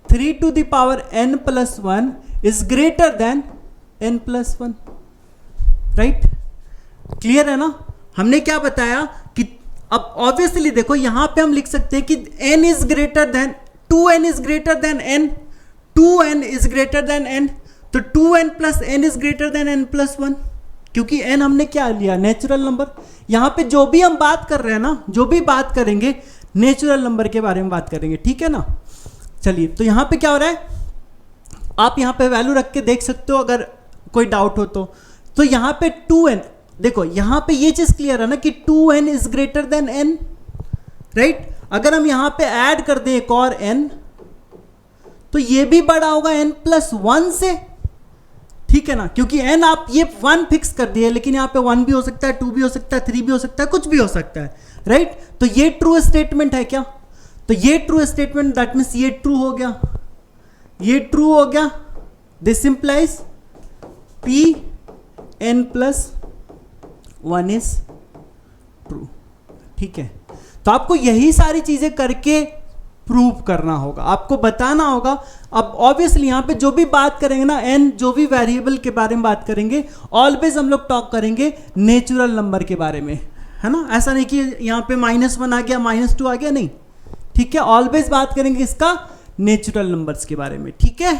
3 to the power n+1 is greater then n+1, right, clear है ना। हमने क्या बताया कि अब ऑब्वियसली देखो यहां पे हम लिख सकते हैं कि n is greater then 2n is greater then n, 2n is greater then n, तो 2n+n is greater then n+1, क्योंकि n हमने क्या लिया, नेचुरल नंबर। यहां पे जो भी हम बात कर रहे हैं ना, जो भी बात करेंगे नेचुरल नंबर के बारे में बात करेंगे, ठीक है ना। चलिए, तो यहां पे क्या हो रहा है, आप यहां पे वैल्यू रख के देख सकते हो अगर कोई डाउट हो तो यहां पे 2n, देखो यहां पे ये चीज क्लियर है ना कि 2n is greater then n, right. अगर हम यहां पे ऐड कर दें एक और n, तो ये भी बड़ा होगा n+1 से, ठीक है ना, क्योंकि n आप ये 1 फिक्स कर दिए, लेकिन यहां पे 1 भी हो सकता है, 2 भी हो सकता है, 3 भी हो सकता है, कुछ भी हो सकता है, राइट। तो ये ट्रू स्टेटमेंट है क्या, तो ये ट्रू स्टेटमेंट, दैट मीन्स ये ट्रू हो गया, ये ट्रू हो गया, this implies Pn+1 is true, ठीक है। तो आपको यही सारी चीजें करके प्रूव करना होगा, आपको बताना होगा। अब ऑब्वियसली यहां पे जो भी बात करेंगे ना, n जो भी वेरिएबल के बारे में बात करेंगे, ऑलवेज हम लोग टॉक करेंगे नेचुरल नंबर के बारे में, है ना। ऐसा नहीं कि यहां पे -1 आ गया, -2 आ गया, नहीं, ठीक है, ऑलवेज बात करेंगे इसका नेचुरल नंबर्स के बारे में, ठीक है,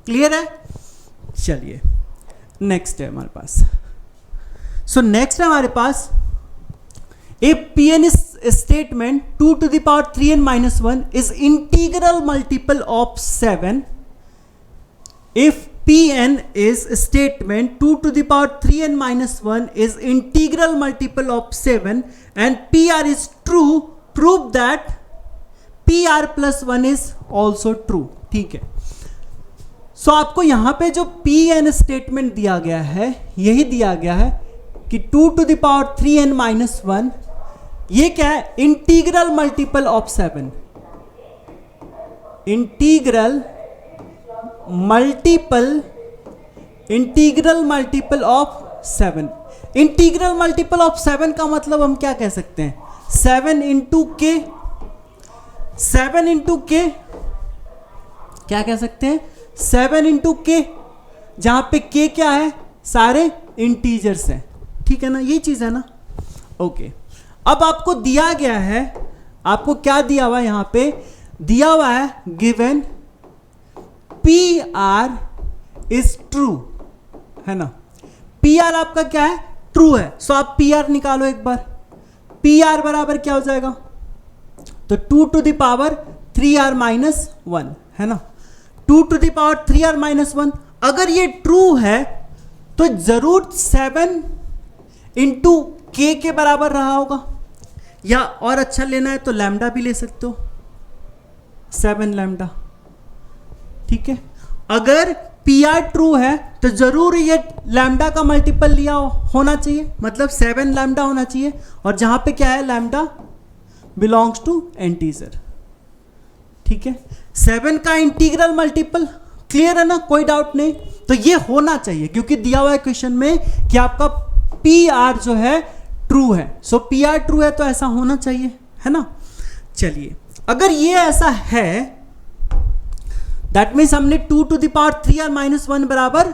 क्लियर है। चलिए नेक्स्ट है हमारे पास, सो नेक्स्ट है हमारे पास a Pn is statement 2 to the power 3n minus 1 is integral multiple of 7 if Pn is statement 2 to the power 3n minus 1 is integral multiple of 7 and Pr is true, prove that Pr+1 is also true, ठीक है। सो आपको यहां पे जो Pn स्टेटमेंट दिया गया है, यही दिया गया है कि 2 to the power 3n minus 1, ये क्या है, integral multiple of 7, integral multiple of 7। Integral multiple of 7 का मतलब हम क्या कह सकते हैं, 7 इंटू के, 7 इंटू के क्या कह सकते हैं, 7 इंटू के, जहां पे के क्या है, सारे इंटीजर्स हैं, ठीक है ना, ये चीज है ना, ओके। अब आपको दिया गया है, आपको क्या दिया हुआ है, यहां पे दिया हुआ है given P R is true, है ना। पी आर आपका क्या है, ट्रू है। सो आप पी आर निकालो एक बार, पी आर बराबर क्या हो जाएगा, तो 2 to the power 3r minus 1, है ना, 2 to the power 3r minus 1। अगर ये ट्रू है तो जरूर 7 इंटू के बराबर रहा होगा, या और अच्छा लेना है तो लैम्डा भी ले सकते हो, 7 लैम्डा, ठीक है। अगर पी आर ट्रू है तो जरूर ये लैम्डा का मल्टीपल लिया होना चाहिए, मतलब 7 लैम्डा होना चाहिए, और जहां पे क्या है लैम्डा बिलोंग्स टू इंटीजर, ठीक है। 7 का इंटीग्रल मल्टीपल, क्लियर है ना, कोई डाउट नहीं। तो ये होना चाहिए क्योंकि दिया हुआ है क्वेश्चन में कि आपका पी आर जो है ट्रू है, सो पी आर ट्रू है तो ऐसा होना चाहिए, है ना। चलिए अगर ये ऐसा है दैट मीन्स हमने 2 to the power 3r - 1 बराबर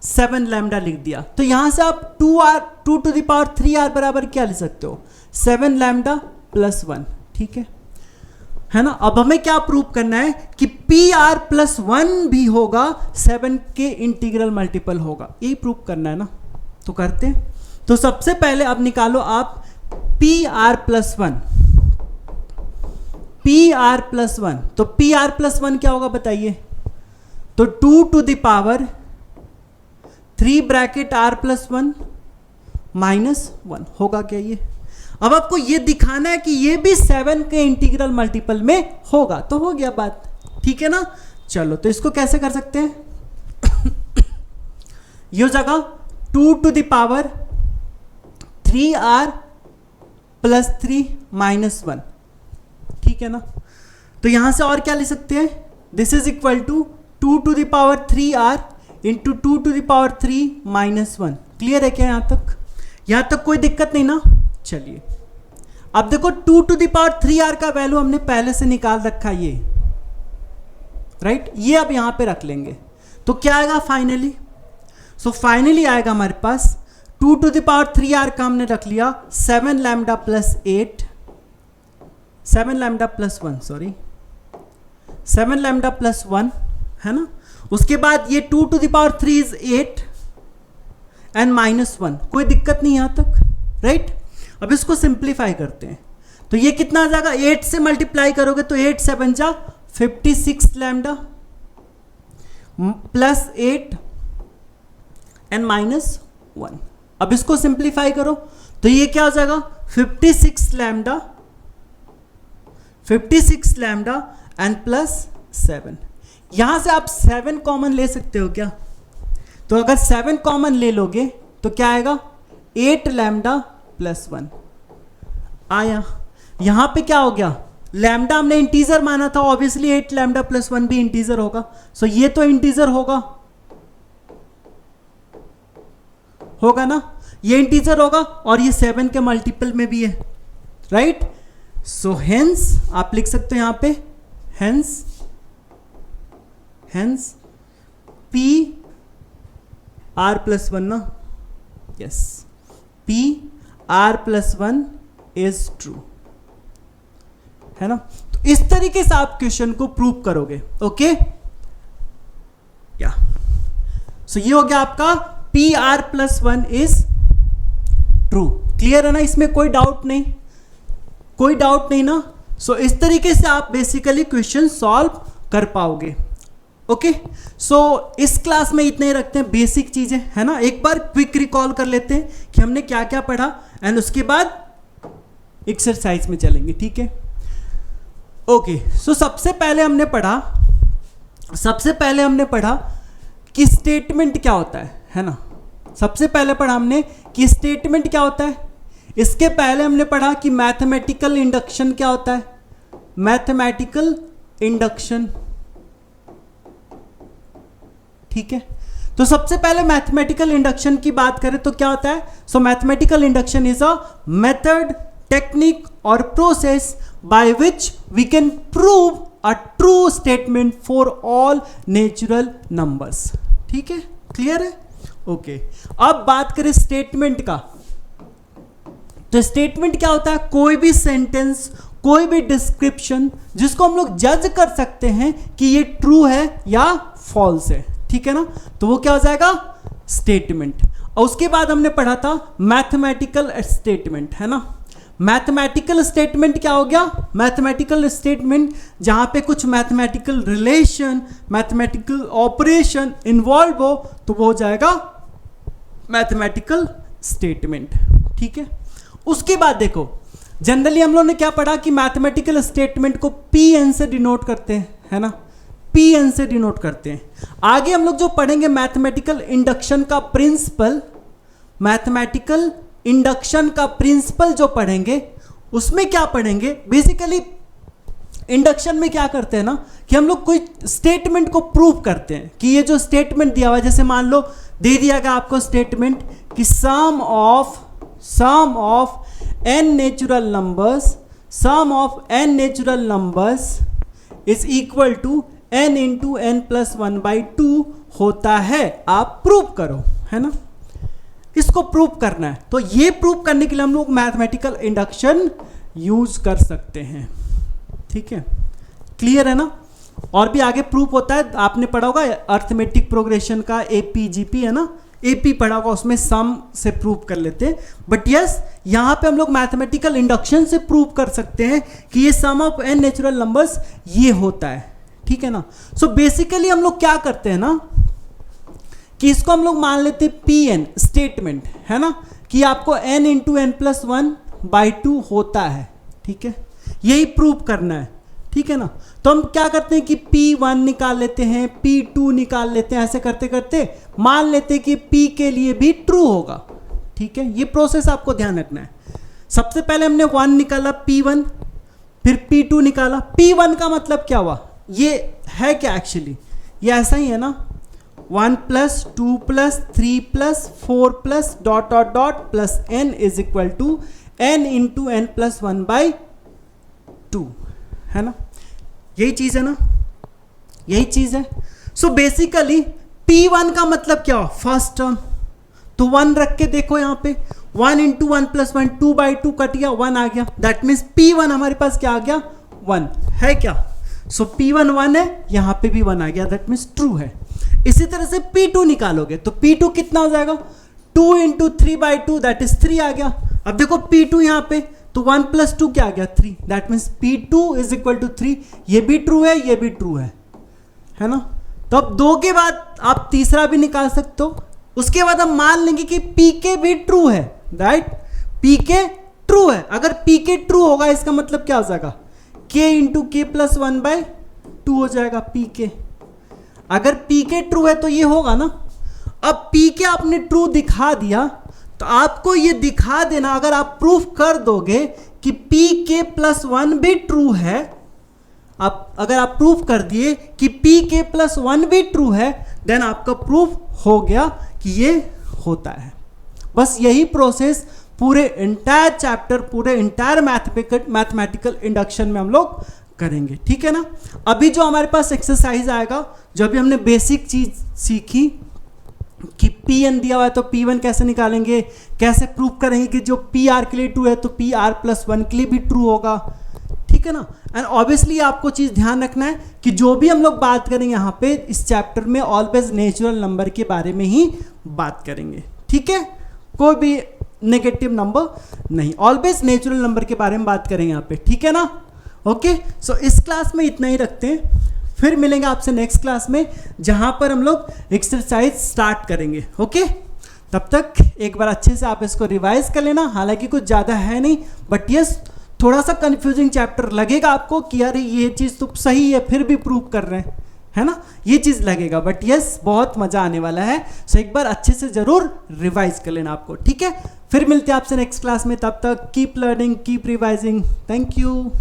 7 लैम्डा लिख दिया, तो यहां से आप 2 to the power 3r बराबर क्या लिख सकते हो, 7 लैम्डा प्लस 1, ठीक है ना। अब हमें क्या प्रूव करना है कि पी आर प्लस 1 भी होगा 7 के इंटीग्रल मल्टीपल होगा, यही प्रूव करना है ना, तो करते हैं। तो सबसे पहले अब निकालो आप P R plus 1, P R plus 1, तो पी आर प्लस 1 क्या होगा बताइए, तो 2 to the power 3 bracket r plus 1 minus 1 होगा क्या ये। अब आपको ये दिखाना है कि ये भी 7 के इंटीग्रल मल्टीपल में होगा, तो हो गया बात, ठीक है ना। चलो तो इसको कैसे कर सकते हैं ये हो जाएगा 2 to the power 3r plus 3 minus 1, ठीक है ना। तो यहां से और क्या लिख सकते हैं, this is equal to 2 to the power 3r into 2 to the power 3 minus 1। Clear है क्या यहां तक कोई दिक्कत नहीं ना। चलिए अब देखो 2 to the power 3r का वैल्यू हमने पहले से निकाल रखा ये, राइट, ये अब यहां पे रख लेंगे, तो क्या आएगा फाइनली, सो फाइनली आएगा हमारे पास 2 to the power 3r का हमने रख लिया 7 lambda plus 8, 7 lambda plus 1 sorry 7 lambda plus 1, है ना। उसके बाद ये 2 to the power 3 is 8 and minus 1, कोई दिक्कत नहीं यहां तक, राइट। अब इसको सिंप्लीफाई करते हैं, तो ये कितना आ जाएगा, 8 से मल्टीप्लाई करोगे तो 8 7 जा 56 लैम्डा प्लस 8 एंड माइनस 1। अब इसको सिंप्लीफाई करो तो ये क्या हो जाएगा 56 लैम्डा एंड प्लस 7। यहां से आप 7 कॉमन ले सकते हो क्या, तो अगर 7 कॉमन ले लोगे तो क्या आएगा 8 लैम्डा प्लस 1 आया। यहां पे क्या हो गया, लैम्डा हमने इंटीजर माना था, ऑब्वियसली 8 लैम्डा प्लस 1 भी इंटीजर होगा, सो ये तो इंटीजर होगा ना, ये इंटीजर होगा और ये 7 के मल्टीपल में भी है, राइट। सो हेंस आप लिख सकते हो यहां पे हेंस पी आर प्लस 1 ना, yes, P R plus 1 is true, है ना। तो इस तरीके से आप क्वेश्चन को प्रूव करोगे, ओके या। सो ये हो गया आपका P R plus 1 is true, clear है ना, इसमें कोई डाउट नहीं ना। सो इस तरीके से आप बेसिकली क्वेश्चन सॉल्व कर पाओगे, ओके। सो इस क्लास में इतने ही रखते हैं, बेसिक चीजें, है ना। एक बार क्विक रिकॉल कर लेते हैं कि हमने क्या क्या पढ़ा एंड उसके बाद एक्सरसाइज में चलेंगे, ठीक है, ओके। सो सबसे पहले हमने पढ़ा कि स्टेटमेंट क्या होता है ना। सबसे पहले पढ़ा हमने कि स्टेटमेंट क्या होता है। इसके पहले हमने पढ़ा कि मैथमेटिकल इंडक्शन क्या होता है, मैथमेटिकल इंडक्शन, ठीक है। तो सबसे पहले मैथमेटिकल इंडक्शन की बात करें तो क्या होता है, so mathematical induction is a method, technique और process by which we can prove a true statement for all natural numbers, ठीक है, क्लियर है, ओके। अब बात करें स्टेटमेंट का, तो स्टेटमेंट क्या होता है, कोई भी सेंटेंस, कोई भी डिस्क्रिप्शन जिसको हम लोग जज कर सकते हैं कि ये ट्रू है या फॉल्स है, ठीक है ना, तो वो क्या हो जाएगा स्टेटमेंट। और उसके बाद हमने पढ़ा था मैथमेटिकल स्टेटमेंट, है ना। मैथमेटिकल स्टेटमेंट क्या हो गया, मैथमेटिकल स्टेटमेंट जहां पे कुछ mathematical relation, mathematical operation involve हो तो वो हो जाएगा मैथमेटिकल स्टेटमेंट, ठीक है। उसके बाद देखो जनरली हम लोगों ने क्या पढ़ा कि मैथमेटिकल स्टेटमेंट को पी एन से डिनोट करते हैं, है ना, Pn से डिनोट करते हैं। आगे हम लोग जो पढ़ेंगे मैथमेटिकल इंडक्शन का प्रिंसिपल, मैथमेटिकल इंडक्शन का प्रिंसिपल जो पढ़ेंगे उसमें क्या पढ़ेंगे, बेसिकली इंडक्शन में क्या करते हैं ना कि हम लोग कोई स्टेटमेंट को प्रूव करते हैं कि ये जो स्टेटमेंट दिया हुआ है, जैसे मान लो दे दिया गया आपको स्टेटमेंट कि sum of n natural numbers is equal to n into n plus 1/2 होता है, आप प्रूव करो, है ना। इसको प्रूव करना है, तो ये प्रूव करने के लिए हम लोग मैथमेटिकल इंडक्शन यूज कर सकते हैं, ठीक है, क्लियर है ना। और भी आगे प्रूफ होता है, आपने पढ़ा होगा अर्थमेटिक प्रोग्रेशन का APGP है ना, AP पढ़ा होगा, उसमें सम से प्रूव कर लेते हैं। बट यस यहाँ पे हम लोग मैथमेटिकल इंडक्शन से प्रूव कर सकते हैं कि ये सम ऑफ n नेचुरल नंबर्स ये होता है, ठीक है ना। सो बेसिकली हम लोग क्या करते हैं ना कि इसको हम लोग मान लेते हैं Pn स्टेटमेंट, है ना, कि आपको n इंटू n प्लस 1/2 होता है, ठीक है, यही प्रूव करना है, ठीक है ना। तो हम क्या करते हैं कि P1 निकाल लेते हैं, P2 निकाल लेते हैं, ऐसे करते करते मान लेते हैं कि P के लिए भी ट्रू होगा, ठीक है। ये प्रोसेस आपको ध्यान रखना है। सबसे पहले हमने 1 निकाला P1, फिर P2 निकाला। P1 का मतलब क्या हुआ, ये है क्या एक्चुअली, ये ऐसा ही है ना, 1 plus 2 plus 3 plus 4 plus dot dot dot plus n is equal to n into n plus 1/2, है ना, यही चीज है ना, यही चीज है। सो बेसिकली P1 का मतलब क्या हो, फर्स्ट टर्म, तो 1 रख के देखो यहाँ पे 1 इंटू 1 प्लस 1 2/2 कट गया, 1 आ गया, दैट मीन्स P1 हमारे पास क्या आ गया, 1 है क्या। सो P1 1 है, यहाँ पे भी 1 आ गया, दैट मीन्स ट्रू है। इसी तरह से P2 निकालोगे तो P2 कितना हो जाएगा, 2 इंटू 3/2 दैट इज 3 आ गया। अब देखो P2 यहाँ पे, तो 1 प्लस 2 क्या आ गया, 3, that means P2 is equal to 3, ये भी ट्रू है, ये भी ट्रू है ना। तो अब 2 के बाद आप तीसरा भी निकाल सकते हो। उसके बाद हम मान लेंगे कि Pk भी ट्रू है, राइट, Pk ट्रू है। अगर Pk ट्रू होगा इसका मतलब क्या हो जाएगा, K इंटू K प्लस 1/2 हो जाएगा Pk। अगर Pk ट्रू है तो ये होगा ना। अब Pk आपने ट्रू दिखा दिया, तो आपको ये दिखा देना, अगर आप प्रूफ कर दोगे कि Pk प्लस 1 भी ट्रू है, अगर आप प्रूफ कर दिए कि Pk प्लस 1 भी ट्रू है, देन आपका प्रूफ हो गया कि ये होता है। बस यही प्रोसेस पूरे इंटायर चैप्टर, पूरे इंटायर मैथमेटिकल इंडक्शन में हम लोग करेंगे, ठीक है ना। अभी जो हमारे पास एक्सरसाइज आएगा, जो अभी हमने बेसिक चीज सीखी कि Pn दिया हुआ है तो P1 कैसे निकालेंगे, कैसे प्रूव करेंगे कि जो PR के लिए ट्रू है तो PR प्लस 1 के लिए भी ट्रू होगा, ठीक है ना। एंड ऑब्वियसली आपको चीज़ ध्यान रखना है कि जो भी हम लोग बात करेंगे यहाँ पे इस चैप्टर में ऑलवेज नेचुरल नंबर के बारे में ही बात करेंगे, ठीक है, कोई भी नेगेटिव नंबर नहीं, ऑलवेज नेचुरल नंबर के बारे में बात करेंगे यहाँ पे, ठीक है ना। ओके, सो इस क्लास में इतना ही रखते हैं, फिर मिलेंगे आपसे नेक्स्ट क्लास में जहाँ पर हम लोग एक्सरसाइज स्टार्ट करेंगे। ओके, तब तक एक बार अच्छे से आप इसको रिवाइज कर लेना। हालांकि कुछ ज़्यादा है नहीं, बट यस थोड़ा सा कंफ्यूजिंग चैप्टर लगेगा आपको कि यार ये चीज़ तो सही है फिर भी प्रूव कर रहे हैं, है ना, ये चीज़ लगेगा, बट यस बहुत मज़ा आने वाला है। सो एक बार अच्छे से ज़रूर रिवाइज कर लेना आपको, ठीक है। फिर मिलते हैं आपसे नेक्स्ट क्लास में, तब तक keep learning, keep revising. Thank you.